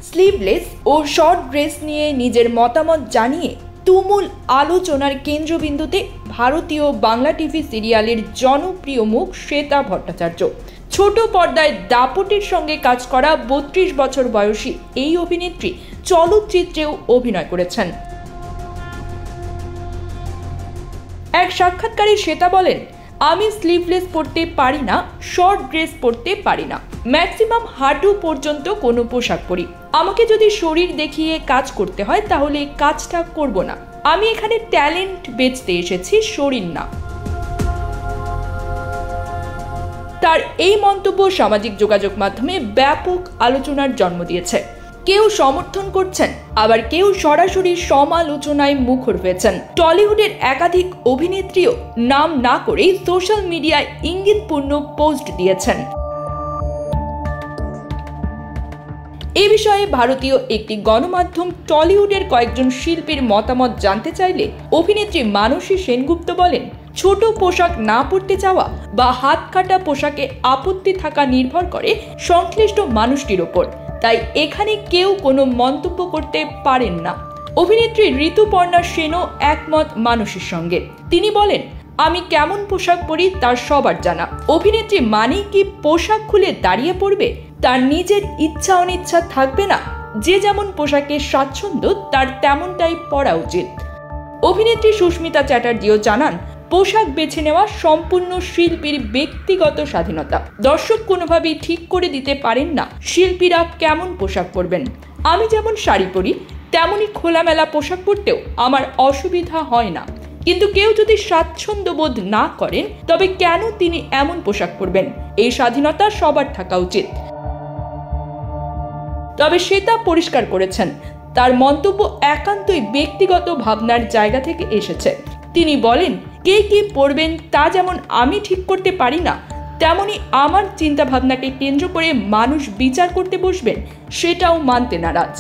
Sleeveless ও short dress নিয়ে নিজের মতামত জানিয়ে তুমুল আলোচনার কেন্দ্রবিন্দুতে ভারতীয় বাংলা টিভি সিরিয়ালের জনপ্রিয় মুখ শ্বেতা ভট্টাচার্য। ছোট পর্দায় দাপটের সঙ্গে কাজ করা 32 বছর বয়সী এই অভিনেত্রী চলচ্চিত্রেও অভিনয় করেছেন। এক সাক্ষাৎকারে শ্বেতা বলেন, আমি স্লিভলেস পরতে পারি না, শর্ট ড্রেস পরতে পারি না, ম্যাক্সিমাম হাঁটু পর্যন্ত কোনো পোশাক পরি। আমাকে যদি শরীর দেখিয়ে কাজ করতে হয় তাহলে কাজটা করব না। আমি এখানে ট্যালেন্ট বেচতে এসেছি, শরীর না। তার এই মন্তব্য সামাজিক যোগাযোগ মাধ্যমে ব্যাপক আলোচনার জন্ম দিয়েছে। কেউ সমর্থন করছেন, আবার কেউ সরাসরি সমালোচনায় মুখর হয়েছেন। টলিউডের একাধিক অভিনেত্রীও নাম না করেই সোশ্যাল মিডিয়ায় ইঙ্গিতপূর্ণ পোস্ট দিয়েছেন। এ বিষয়ে ভারতীয় একটি গণমাধ্যম টলিউডের কয়েকজন শিল্পীর মতামত জানতে চাইলে অভিনেত্রী মানসী সেনগুপ্ত বলেন, ছোট পোশাক না পরতে চাওয়া বা হাত কাটা পোশাকে আপত্তি থাকা নির্ভর করে সংশ্লিষ্ট মানুষটির ওপর, তাই এখানে কেউ কোনো মন্তব্য করতে পারেন না। অভিনেত্রী ঋতুপর্ণা সেনও একমত মানসীর সঙ্গে। তিনি বলেন, আমি কেমন পোশাক পরি তার সবার জানা। অভিনেত্রী মানেই কি পোশাক খুলে দাঁড়িয়ে পড়বে? তার নিজের ইচ্ছা অনিচ্ছা থাকবে না। যে যেমন পোশাকে স্বাচ্ছন্দ্য তার তেমনটাই পরা উচিত। অভিনেত্রী সুস্মিতা চ্যাটার্জিও জানান, পোশাক বেছে নেওয়া সম্পূর্ণ শিল্পীর ব্যক্তিগত স্বাধীনতা। দর্শক কোনোভাবেই ঠিক করে দিতে পারেন না শিল্পীরা কেমন পোশাক পরবেন। আমি যেমন শাড়ি পরি তেমনই খোলামেলা পোশাক পরতেও আমার অসুবিধা হয় না, কিন্তু কেউ যদি স্বাচ্ছন্দ্য বোধ না করেন তবে কেন তিনি এমন পোশাক পরবেন? এই স্বাধীনতা সবার থাকা উচিত। তবে শ্বেতা পরিষ্কার করেছেন, তার মন্তব্য একান্তই ব্যক্তিগত ভাবনার জায়গা থেকে এসেছে। তিনি বলেন, কে কি পড়বেন তা যেমন আমি ঠিক করতে পারি না, তেমনি আমার চিন্তা ভাবনাকে কেন্দ্র করে মানুষ বিচার করতে বসবেন সেটাও মানতে নারাজ।